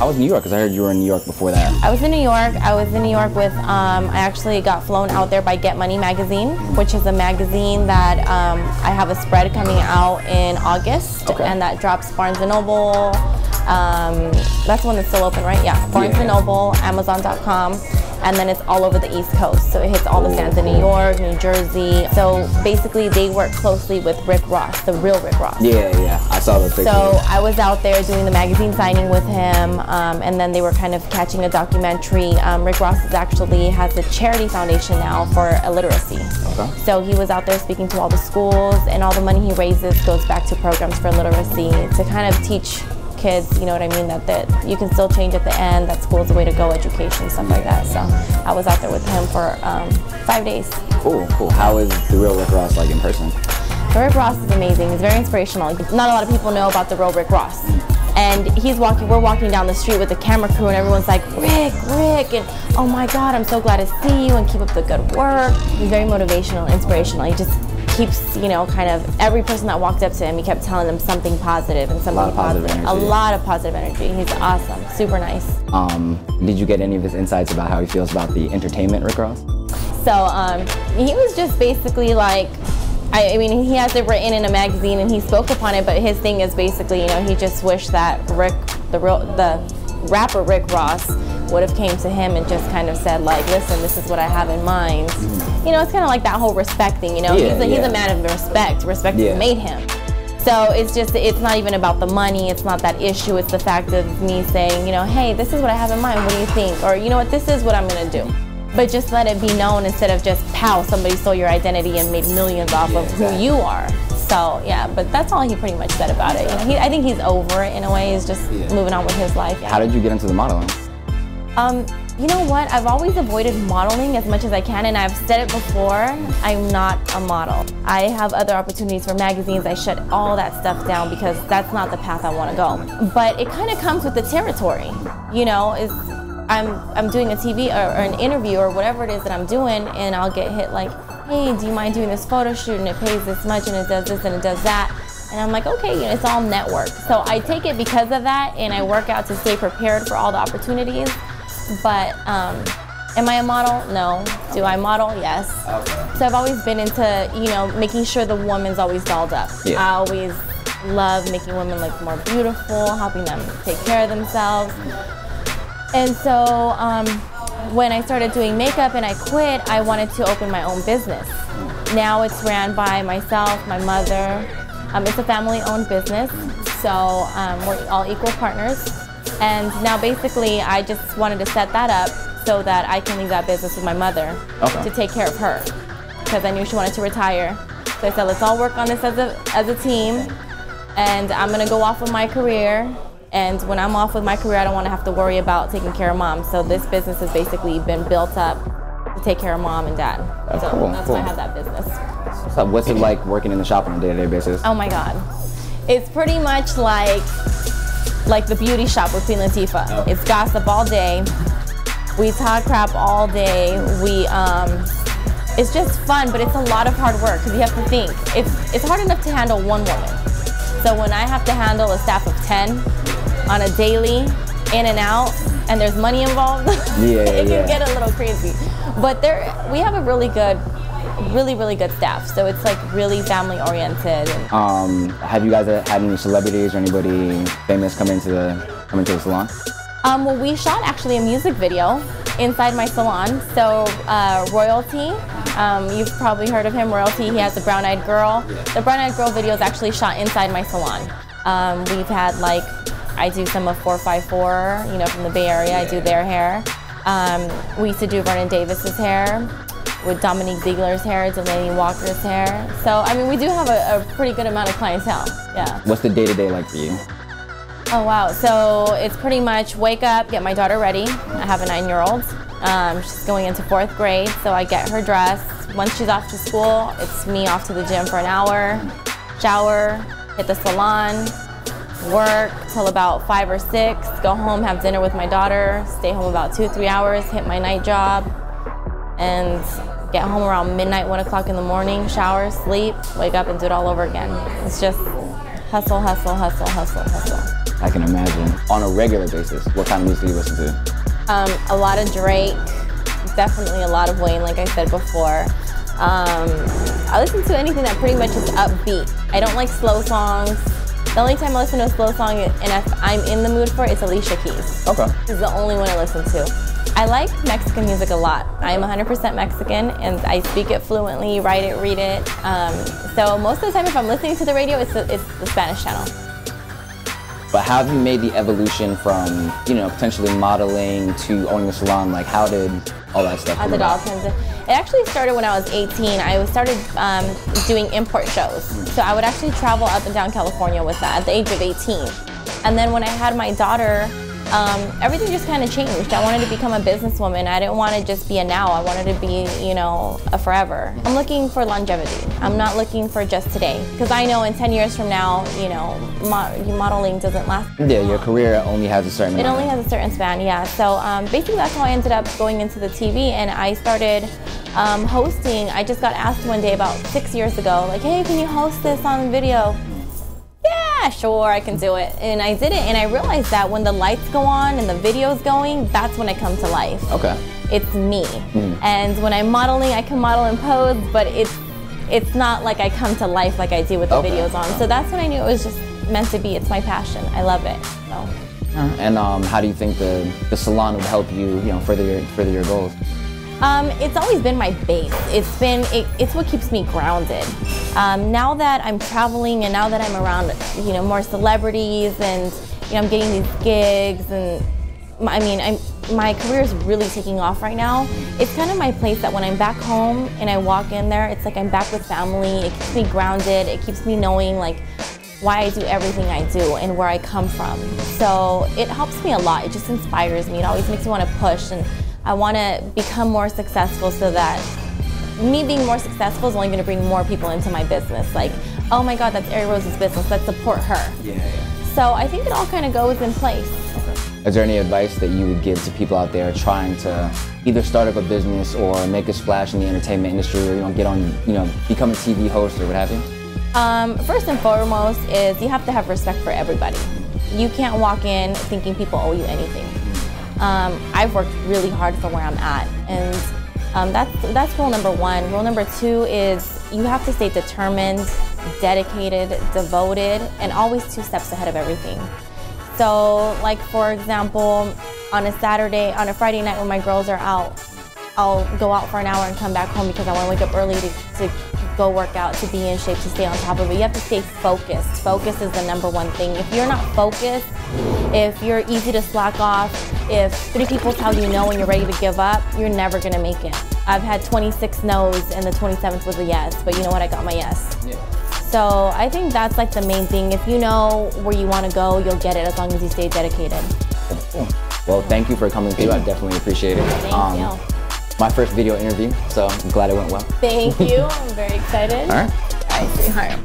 How was New York? Because I heard you were in New York before that. I was in New York. I was in New York with, I actually got flown out there by Get Money magazine, which is a magazine that I have a spread coming out in August, and that drops Barnes & Noble. That's the one that's still open, right? Yeah, Barnes & Noble, Amazon.com. And then it's all over the East Coast. So it hits all the stands in New York, New Jersey. So basically they work closely with Rick Ross, the real Rick Ross. Yeah, I saw the picture. So I was out there doing the magazine signing with him, and then they were kind of catching a documentary. Rick Ross actually has a charity foundation now for illiteracy. Okay. So he was out there speaking to all the schools, and all the money he raises goes back to programs for literacy to kind of teach kids, you know what I mean, that you can still change at the end, that school's the way to go, education, stuff like that. So I was out there with him for 5 days. Cool. How is the real Rick Ross like in person? Rick Ross is amazing. He's very inspirational. Not a lot of people know about the real Rick Ross. And we're walking down the street with the camera crew, and everyone's like, Rick, and oh my God, I'm so glad to see you, and keep up the good work. He's very motivational, inspirational. He just keeps, you know, kind of every person that walked up to him, he kept telling them something positive and something positive. A lot of positive energy. He's awesome, super nice. Did you get any of his insights about how he feels about the entertainment Rick Ross? So he was just basically like, I mean, he has it written in a magazine and he spoke upon it, but his thing is basically, you know, he just wished that the rapper Rick Ross would have came to him and just kind of said, like, listen, this is what I have in mind. You know, it's kind of like that whole respect thing, you know. He's a man of respect. Respect has made him. So it's not even about the money. It's not that issue. It's the fact of me saying, you know, hey, this is what I have in mind. What do you think? Or, you know what, this is what I'm going to do. But just let it be known instead of just, pow, somebody stole your identity and made millions off of who you are. So, yeah, but that's all he pretty much said about it. You know, I think he's over it in a way. He's just moving on with his life. How did you get into the modeling? You know what? I've always avoided modeling as much as I can, and I've said it before, I'm not a model. I have other opportunities for magazines. I shut all that stuff down because that's not the path I want to go. But it kind of comes with the territory. You know, I'm doing a TV or an interview or whatever it is that I'm doing, and I'll get hit like, hey, do you mind doing this photo shoot, and it pays this much, and it does this and it does that. And I'm like, okay, you know, it's all network. So I take it because of that, and I work out to stay prepared for all the opportunities. But am I a model? No. Do I model? Yes. So I've always been into, you know, making sure the woman's always dolled up. I always love making women look more beautiful, helping them take care of themselves. And so when I started doing makeup and I quit, I wanted to open my own business. Now it's ran by myself, my mother. It's a family-owned business, so we're all equal partners. And now basically I just wanted to set that up so that I can leave that business with my mother to take care of her, because I knew she wanted to retire. So I said, let's all work on this as a team, and I'm going to go off with my career. And when I'm off with my career, I don't want to have to worry about taking care of mom. So this business has basically been built up to take care of mom and dad. That's why I have that business. So what's it like working in the shop on a day-to-day basis? Oh my God. It's pretty much like the beauty shop with Queen Latifah. It's gossip all day. We talk crap all day. It's just fun, but it's a lot of hard work because you have to think. It's hard enough to handle one woman. So when I have to handle a staff of 10 on a daily, in and out, and there's money involved, it can get a little crazy. But we have a really good staff. So it's like really family oriented. Have you guys had any celebrities or anybody famous come into the salon? Well, we shot actually a music video inside my salon. So Royalty, you've probably heard of him, Royalty. He has the Brown Eyed Girl. The Brown Eyed Girl video is actually shot inside my salon. We've had I do some of 454, you know, from the Bay Area. I do their hair. We used to do Vernon Davis's hair, with Dominique Ziegler's hair, Delaney Walker's hair. So, I mean, we do have a pretty good amount of clientele, yeah. What's the day-to-day like for you? Oh, wow. So it's pretty much wake up, get my daughter ready. I have a 9-year-old. She's going into 4th grade, so I get her dressed. Once she's off to school, it's me off to the gym for an hour, shower, hit the salon, work till about 5 or 6, go home, have dinner with my daughter, stay home about 2-3 hours, hit my night job, and get home around midnight, 1 o'clock in the morning, shower, sleep, wake up, and do it all over again. It's just hustle, hustle, hustle, hustle, hustle. I can imagine. On a regular basis, what kind of music do you listen to? A lot of Drake, definitely a lot of Wayne, like I said before. I listen to anything that pretty much is upbeat. I don't like slow songs. The only time I listen to a slow song, and if I'm in the mood for it, it's Alicia Keys. Okay. This is the only one I listen to. I like Mexican music a lot. I am 100% Mexican, and I speak it fluently, write it, read it. So most of the time, if I'm listening to the radio, it's the Spanish channel. But how have you made the evolution from, you know, potentially modeling to owning a salon? Like, how did all that stuff come about? It actually started when I was 18. I started doing import shows. So I would actually travel up and down California with that at the age of 18. And then when I had my daughter, everything just kind of changed. I wanted to become a businesswoman. I didn't want to just be a now. I wanted to be, you know, a forever. I'm looking for longevity. I'm not looking for just today. Because I know in 10 years from now, you know, modeling doesn't last. Yeah, your career only has a certain amount. It only has a certain span, yeah. So basically that's how I ended up going into the TV, and I started hosting. I just got asked one day about 6 years ago, like, hey, can you host this on video? Yeah, sure, I can do it. And I did it, and I realized that when the lights go on and the video's going, that's when I come to life. Okay. It's me. And when I'm modeling, I can model and pose, but it's not like I come to life like I do with the videos on. So that's when I knew it was just meant to be. It's my passion. I love it. So. And how do you think the salon would help you, you know, further your goals? It's always been my base. It's what keeps me grounded. Now that I'm traveling and now that I'm around, you know, more celebrities and, you know, I'm getting these gigs, and my career is really taking off right now. It's kind of my place that when I'm back home and I walk in there, it's like I'm back with family. It keeps me grounded. It keeps me knowing like why I do everything I do and where I come from. So it helps me a lot. It just inspires me. It always makes me want to push, and I want to become more successful so that me being more successful is only going to bring more people into my business. Like, oh my God, that's Arie Rose's business. Let's support her. Yeah. So I think it all kind of goes in place. Is there any advice that you would give to people out there trying to either start up a business or make a splash in the entertainment industry, or, you know, get on, you know, become a TV host or what have you? First and foremost is you have to have respect for everybody. You can't walk in thinking people owe you anything. I've worked really hard for where I'm at, and that's rule number one. Rule number two is you have to stay determined, dedicated, devoted, and always 2 steps ahead of everything. So, like for example, on a Friday night when my girls are out, I'll go out for an hour and come back home because I want to wake up early to go work out, to be in shape, to stay on top of it. You have to stay focused. Focus is the number one thing. If you're not focused, if you're easy to slack off, if 3 people tell you no and you're ready to give up, you're never gonna make it. I've had 26 no's and the 27th was a yes, but you know what, I got my yes. Yeah. So I think that's like the main thing. If you know where you wanna go, you'll get it as long as you stay dedicated. Well, thank you for coming through. I definitely appreciate it. Thank you. My first video interview, so I'm glad it went well. Thank you. I'm very excited. All right. All right, sweetheart.